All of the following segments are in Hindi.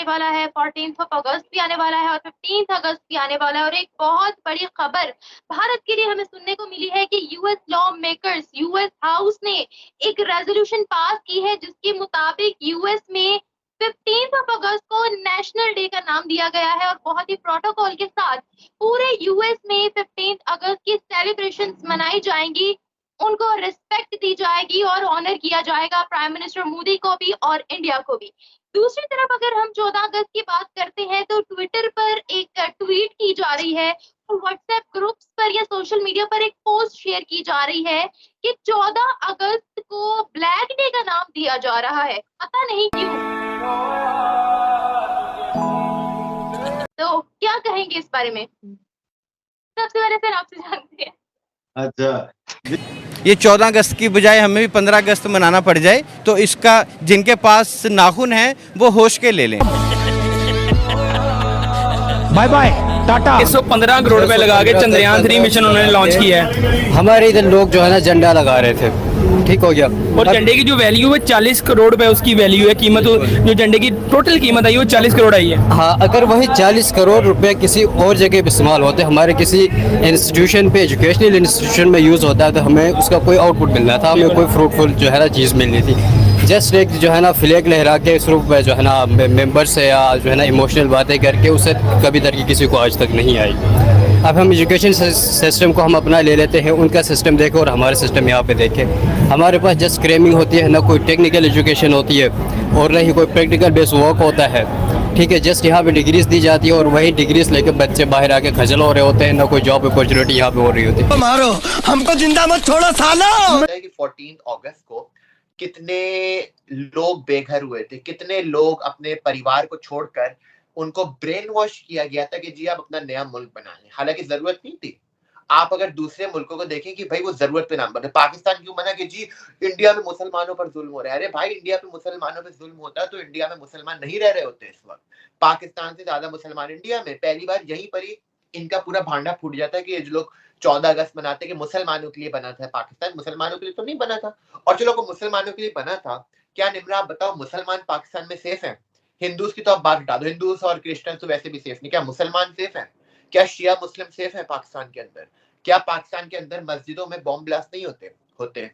वाला है, 14th ऑफ अगस्त भी आने वाला है और 15th अगस्त भी आने वाला है। और एक बहुत बड़ी खबर भारत के लिए हमें सुनने को मिली है कि US law makers, US house ने एक रेजोल्यूशन पास की है जिसके मुताबिक यूएस में 15th ऑफ अगस्त को नेशनल डे का नाम दिया गया है और बहुत ही प्रोटोकॉल के साथ पूरे यूएस में 15th अगस्त की सेलिब्रेशंस मनाई जाएंगी, उनको रिस्पेक्ट दी जाएगी और ऑनर किया जाएगा, प्राइम मिनिस्टर मोदी को भी और इंडिया को भी। दूसरी तरफ अगर हम 14 अगस्त की बात करते हैं तो ट्विटर पर एक ट्वीट की जा रही है और व्हाट्सएप ग्रुप्स पर या सोशल मीडिया पर एक पोस्ट शेयर की जा रही है कि 14 अगस्त को ब्लैक डे का नाम दिया जा रहा है, पता नहीं क्यों। तो क्या कहेंगे इस बारे में? सबसे पहले सर आपसे जानते हैं। अच्छा, ये 14 अगस्त की बजाय हमें भी 15 अगस्त मनाना पड़ जाए तो इसका जिनके पास नाखून है वो होश के ले लें। Bye bye Tata. 115 करोड़ रुपए लगा के चंद्रयान 3 मिशन उन्होंने लॉन्च किया है। हमारे इधर लोग जो है ना झंडा लगा रहे थे, ठीक हो गया। और झंडे की जो वैल्यू है 40 करोड़ रुपए उसकी वैल्यू है, कीमत जो झंडे की टोटल कीमत आई वो 40 करोड़ आई है। हाँ, अगर वही 40 करोड़ रुपए किसी और जगह पे इस्तेमाल होते, हमारे किसी इंस्टीट्यूशन पे, एजुकेशनल इंस्टीट्यूशन में यूज़ होता है तो हमें उसका कोई आउटपुट मिलना था, हमें कोई फ्रूटफुल जो है ना चीज़ मिलनी थी। जस्ट एक जो है ना फ्लैग लहरा के सिर्फ जो है ना मेंबर से या जो है ना इमोशनल बातें करके उससे कभी तरक्की किसी को आज तक नहीं आई। अब हम एजुकेशन सिस्टम को हम अपना ले लेते हैं, उनका सिस्टम देखें और हमारा सिस्टम यहाँ पे देखें। हमारे पास जस्ट क्रेमिंग होती है, ना कोई टेक्निकल एजुकेशन होती है और ना ही कोई प्रैक्टिकल बेस वर्क होता है, ठीक है। जस्ट यहाँ पे डिग्रीज दी जाती है और वही डिग्रीज लेकर बच्चे बाहर आके खजल हो रहे होते हैं, ना कोई जॉब अपॉर्चुनिटी यहाँ पे हो रही होती है। मारो हमको जिंदा मत छोड़ो सालो। 14 अगस्त को कितने लोग बेघर हुए थे, कितने लोग अपने परिवार को छोड़कर उनको ब्रेन वॉश किया गया था कि जी आप अपना नया मुल्क बना लें, हालांकि जरूरत नहीं थी। आप अगर दूसरे मुल्कों को देखें कि भाई वो जरूरत पे नाम बने, पाकिस्तान क्यों बना कि जी इंडिया में मुसलमानों पर जुल्म हो रहा है। अरे भाई, इंडिया पे मुसलमानों पे जुल्म होता है तो इंडिया में मुसलमान नहीं रह रहे होते इस वक्त। पाकिस्तान से ज्यादा मुसलमान इंडिया में। पहली बार यहीं पर ही इनका पूरा भांडा फूट जाता है कि ये जो लोग 14 अगस्त मनाते कि मुसलमानों के लिए बना था पाकिस्तान, मुसलमानों के लिए तो नहीं बना था। और चलो मुसलमानों के लिए बना था, क्या निम्रा आप बताओ मुसलमान पाकिस्तान में सेफ हैं? हिंदूज की तो आप बात हटा दो, हिंदूज और क्रिश्चियन तो वैसे भी सेफ नहीं। क्या मुसलमान सेफ हैं? क्या शिया मुस्लिम सेफ हैं पाकिस्तान के अंदर? क्या पाकिस्तान के अंदर मस्जिदों में बॉम्ब ब्लास्ट नहीं होते?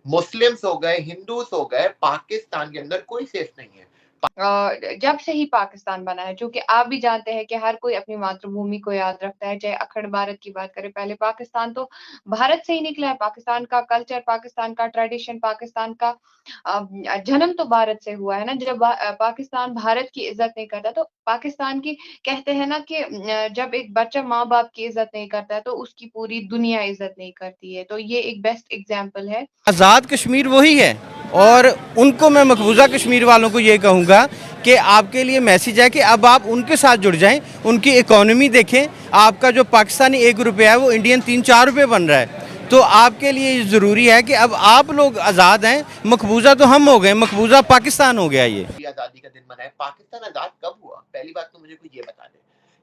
मुस्लिम्स हो गए, हिंदूज हो गए, पाकिस्तान के अंदर कोई सेफ नहीं है। जब से ही पाकिस्तान बना है, जो कि आप भी जानते हैं कि हर कोई अपनी मातृभूमि को याद रखता है, चाहे अखंड भारत की बात करें, पहले पाकिस्तान तो भारत से ही निकला है। पाकिस्तान का कल्चर, पाकिस्तान का ट्रेडिशन, पाकिस्तान का जन्म तो भारत से हुआ है ना। जब पाकिस्तान भारत की इज्जत नहीं करता तो पाकिस्तान की, कहते हैं ना कि जब एक बच्चा माँ बाप की इज्जत नहीं करता है तो उसकी पूरी दुनिया इज्जत नहीं करती है। तो ये एक बेस्ट एग्जाम्पल है। आज़ाद कश्मीर वही है और उनको मैं मकबूजा कश्मीर वालों को ये कहूँगा कि आपके लिए मैसेज है कि अब आप उनके साथ जुड़ जाएं, उनकी इकोनॉमी देखें। आपका जो पाकिस्तानी 1 रुपया है वो इंडियन 3-4 रुपये बन रहा है। तो आपके लिए ज़रूरी है कि अब आप लोग आज़ाद हैं, मकबूजा तो हम हो गए, मकबूजा पाकिस्तान हो गया। ये आज़ादी का दिन मनाए। पाकिस्तान आज़ाद कब हुआ? पहली बात तो मुझे कोई ये बता दे,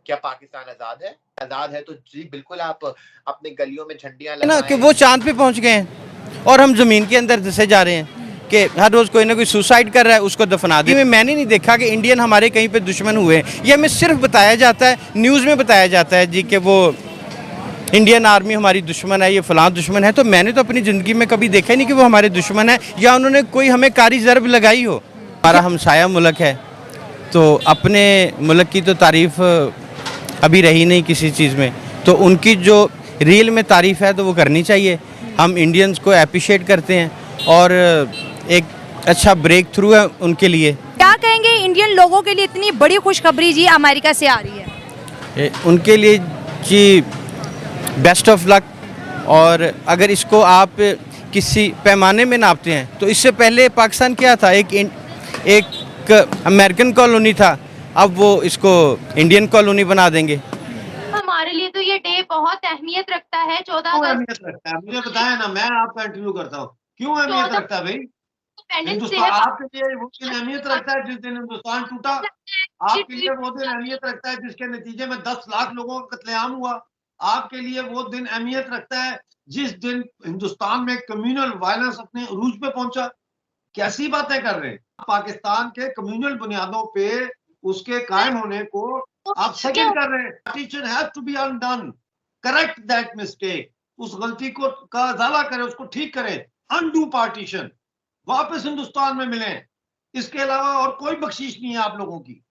क्या पाकिस्तान आज़ाद है? आज़ाद है तो जी बिल्कुल आप अपने गलियों में झंडियाँ ना कि वो चांद पे पहुँच गए हैं और हम ज़मीन के अंदर धसे जा रहे हैं कि हर रोज़ कोई ना कोई सुसाइड कर रहा है, उसको दफना दी। मैंने नहीं देखा कि इंडियन हमारे कहीं पे दुश्मन हुए हैं। ये हमें सिर्फ बताया जाता है, न्यूज़ में बताया जाता है जी कि वो इंडियन आर्मी हमारी दुश्मन है, ये फलां दुश्मन है। तो मैंने तो अपनी ज़िंदगी में कभी देखा ही नहीं कि वो हमारे दुश्मन है या उन्होंने कोई हमें कारी ज़रब लगाई हो। हमारा हमसाया मुल्क है तो अपने मुल्क की तो तारीफ़ अभी रही नहीं किसी चीज़ में, तो उनकी जो रियल में तारीफ़ है तो वो करनी चाहिए। हम इंडियंस को अप्रिशिएट करते हैं और एक अच्छा ब्रेक थ्रू है उनके लिए। क्या कहेंगे इंडियन लोगों के लिए इतनी बड़ी खुशखबरी जी अमेरिका से आ रही है? उनके लिए जी बेस्ट ऑफ लक। और अगर इसको आप किसी पैमाने में नापते हैं तो इससे पहले पाकिस्तान क्या था, एक अमेरिकन कॉलोनी था, अब वो इसको इंडियन कॉलोनी बना देंगे। हमारे लिए तो ये डे बहुत अहमियत रखता है। 14 अगस्त अहमियत रखता है, मुझे बताया ना, मैं आपका इंटरव्यू करता हूँ, क्यों अहमियत रखता है भाई? हिंदुस्तान आपके लिए वो दिन अहमियत रखता है जिस दिन हिंदुस्तान टूटा। आपके लिए वो दिन अहमियत रखता है जिसके नतीजे में 10 लाख लोगों का कत्लेआम हुआ। आपके लिए वो दिन अहमियत रखता है जिस दिन हिंदुस्तान में कम्युनल वायलेंस अपने अरूज पे पहुंचा। कैसी बातें कर रहे हैं? पाकिस्तान के कम्युनल बुनियादों पे उसके कायम होने को आप सेकंड कर रहे हैं। Partition has to be undone, correct that mistake, उस गलती को का इजाला करें, उसको ठीक करें, अनडू पार्टीशन, वापस हिंदुस्तान में मिलें। इसके अलावा और कोई बख्शीश नहीं है आप लोगों की।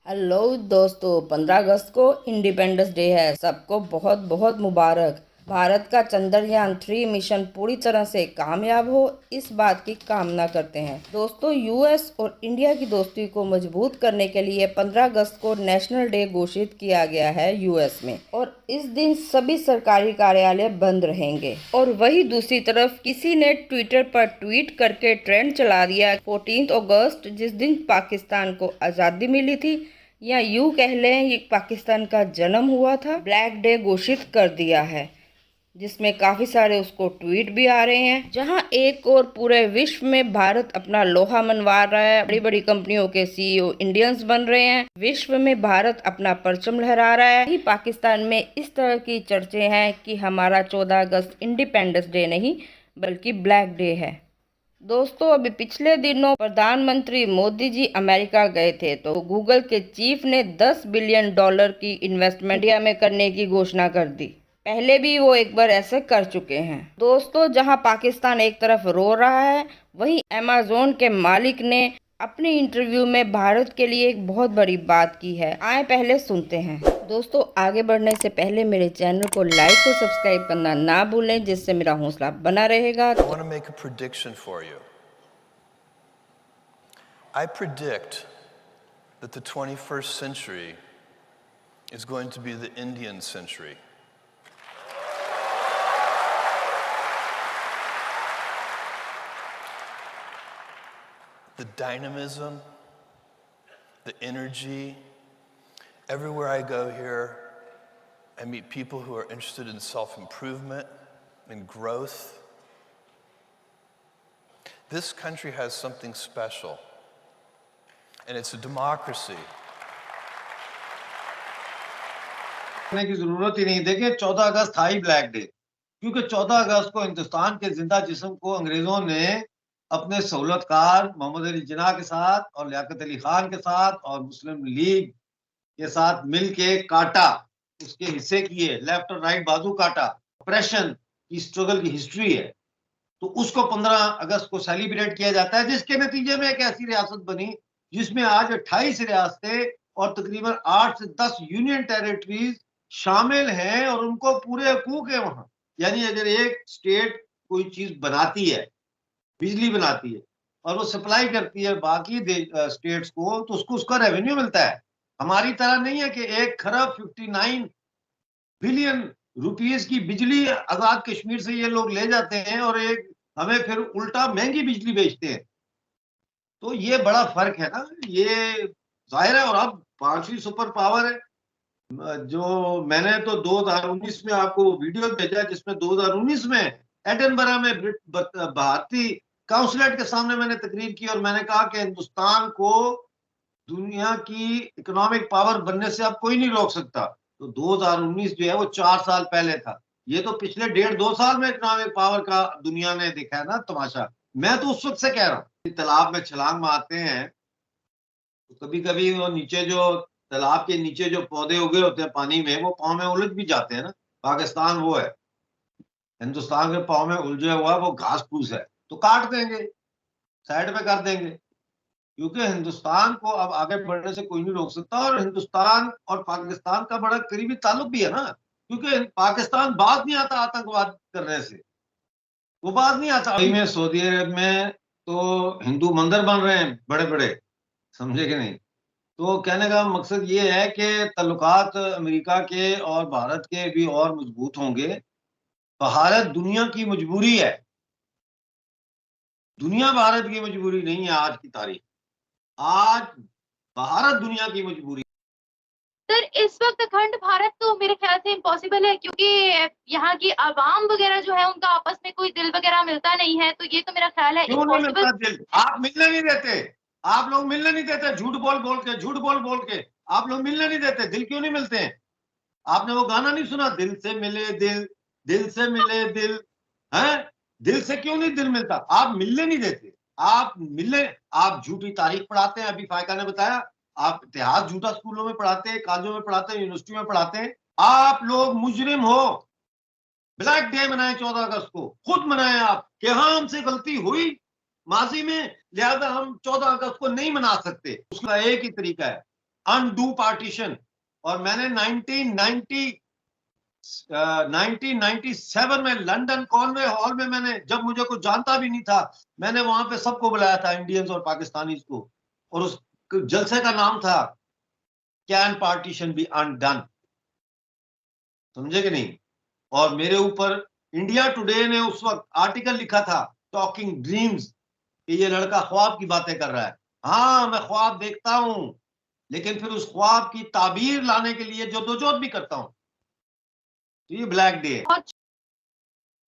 हेलो दोस्तों, 15 अगस्त को इंडिपेंडेंस डे है। सबको बहुत बहुत मुबारक। भारत का चंद्रयान 3 मिशन पूरी तरह से कामयाब हो, इस बात की कामना करते हैं। दोस्तों, यूएस और इंडिया की दोस्ती को मजबूत करने के लिए 15 अगस्त को नेशनल डे घोषित किया गया है यूएस में, और इस दिन सभी सरकारी कार्यालय बंद रहेंगे। और वही दूसरी तरफ किसी ने ट्विटर पर ट्वीट करके ट्रेंड चला दिया 14 अगस्त, जिस दिन पाकिस्तान को आज़ादी मिली थी, या यूँ कह लें ये पाकिस्तान का जन्म हुआ था, ब्लैक डे घोषित कर दिया है, जिसमें काफ़ी सारे उसको ट्वीट भी आ रहे हैं। जहां एक और पूरे विश्व में भारत अपना लोहा मनवा रहा है, बड़ी बड़ी कंपनियों के सीईओ इंडियंस बन रहे हैं, विश्व में भारत अपना परचम लहरा रहा है। ही पाकिस्तान में इस तरह की चर्चे हैं कि हमारा 14 अगस्त इंडिपेंडेंस डे नहीं बल्कि ब्लैक डे है। दोस्तों, अभी पिछले दिनों प्रधानमंत्री मोदी जी अमेरिका गए थे, तो गूगल के चीफ ने $10 बिलियन की इन्वेस्टमेंट इंडिया में करने की घोषणा कर दी। पहले भी वो एक बार ऐसे कर चुके हैं। दोस्तों, जहां पाकिस्तान एक तरफ रो रहा है, वहीं अमेज़न के मालिक ने अपने इंटरव्यू में भारत के लिए एक बहुत बड़ी बात की है। आए पहले सुनते हैं। दोस्तों, आगे बढ़ने से पहले मेरे चैनल को लाइक और सब्सक्राइब करना ना भूलें, जिससे मेरा हौसला बना रहेगा। I want to make a prediction for you. I predict that the 21st century is going to be the Indian century. The dynamism, the energy, everywhere I go here, I meet people who are interested in self-improvement and growth. This country has something special, and it's a democracy. की जरूरत ही नहीं। देखिए, 14 अगस्त था ही ब्लैक डे, क्योंकि 14 अगस्त को हिंदुस्तान के जिंदा जिस्म को अंग्रेजों ने अपने सहूलतकार मोहम्मद अली जिन्ना के साथ और लियाकत अली खान के साथ और मुस्लिम लीग के साथ मिलके काटा, उसके हिस्से किए, लेफ्ट और राइट बाजू काटा। ऑपरेशन की स्ट्रगल की हिस्ट्री है, तो उसको 15 अगस्त को सेलिब्रेट किया जाता है, जिसके नतीजे में एक ऐसी रियासत बनी जिसमें आज 28 रियासतें और तकरीबन 8 से 10 यूनियन टेरिटरीज शामिल हैं, और उनको पूरे हकूक है वहां। यानी अगर एक स्टेट कोई चीज बनाती है, बिजली बनाती है, और वो सप्लाई करती है बाकी स्टेट्स को, तो उसको उसका रेवेन्यू मिलता है। हमारी तरह नहीं है कि 1 खरब 59 बिलियन रुपीस की बिजली आजाद कश्मीर से ये लोग ले जाते हैं और एक हमें फिर उल्टा महंगी बिजली बेचते हैं। तो ये बड़ा फर्क है ना, ये जाहिर है। और अब 5वीं सुपर पावर है, जो मैंने तो 2019 में आपको वीडियो भेजा, जिसमें 2019 में एडनबरा में भारतीय काउंसलेट के सामने मैंने तकरीर की, और मैंने कहा कि हिंदुस्तान को दुनिया की इकोनॉमिक पावर बनने से अब कोई नहीं रोक सकता। तो 2019 जो है वो 4 साल पहले था, ये तो पिछले 1.5-2 साल में इकोनॉमिक पावर का दुनिया ने देखा है ना तमाशा। मैं तो उस वक्त से कह रहा हूँ, तालाब में छलांग मारते हैं तो कभी कभी वो नीचे जो तालाब के नीचे जो पौधे उगे होते हैं पानी में, वो पाँव में उलझ भी जाते हैं ना। पाकिस्तान वो है, हिंदुस्तान के पाँव में उलझा हुआ वो घास फूस है, तो काट देंगे, साइड में कर देंगे, क्योंकि हिंदुस्तान को अब आगे बढ़ने से कोई नहीं रोक सकता। और हिंदुस्तान और पाकिस्तान का बड़ा करीबी ताल्लुक भी है ना, क्योंकि पाकिस्तान बात नहीं आता आतंकवाद करने से, वो बात नहीं आता। में सऊदी अरब में तो हिंदू मंदिर बन रहे हैं बड़े बड़े, समझे कि नहीं। तो कहने का मकसद ये है कि ताल्लुकात अमेरिका के और भारत के भी और मजबूत होंगे। भारत दुनिया की मजबूरी है, दुनिया भारत की मजबूरी नहीं है। आज की तारीख, आज भारत दुनिया की मजबूरी। सर, इस वक्त अखंड भारत तो मेरे ख्याल से इम्पॉसिबल है, क्योंकि यहाँ की आवाम वगैरह जो है उनका आपस में कोई दिल वगैरह मिलता नहीं है, तो ये तो मेरा ख्याल है क्यों नहीं मिलता दिल? आप मिलने नहीं देते, आप लोग मिलने नहीं देते, झूठ बोल बोल के, झूठ बोल बोल के आप लोग मिलने नहीं देते। दिल क्यों नहीं मिलते हैं? आपने वो गाना नहीं सुना, दिल से मिले दिल, दिल से मिले दिल, हैं? दिल से क्यों नहीं दिल मिलता? आप मिलने नहीं देते, आप मिलने, आप झूठी तारीख पढ़ाते हैं, अभी फायका ने बताया, आप इतिहास झूठा स्कूलों में पढ़ाते हैं, कॉलेजों में पढ़ाते हैं, यूनिवर्सिटी में पढ़ाते हैं। आप लोग मुजरिम हो। ब्लैक डे मनाएं 14 अगस्त को, खुद मनाएं आप कि हाँ हमसे गलती हुई माजी में, लिहाजा हम 14 अगस्त को नहीं मना सकते। उसका एक ही तरीका है, अनडू पार्टीशन। और मैंने 1997 में लंदन कॉनवे हॉल में, मैंने जब मुझे कुछ जानता भी नहीं था, मैंने वहां पे सबको बुलाया था, इंडियंस और पाकिस्तानीज को, और उस जलसे का नाम था कैन पार्टीशन बी अनडन। समझे कि नहीं? और मेरे ऊपर इंडिया टुडे ने उस वक्त आर्टिकल लिखा था, टॉकिंग ड्रीम्स, कि ये लड़का ख्वाब की बातें कर रहा है। हाँ, मैं ख्वाब देखता हूं, लेकिन फिर उस ख्वाब की ताबीर लाने के लिए जद्दोजहद भी करता हूं। तो ये ब्लैक डे है।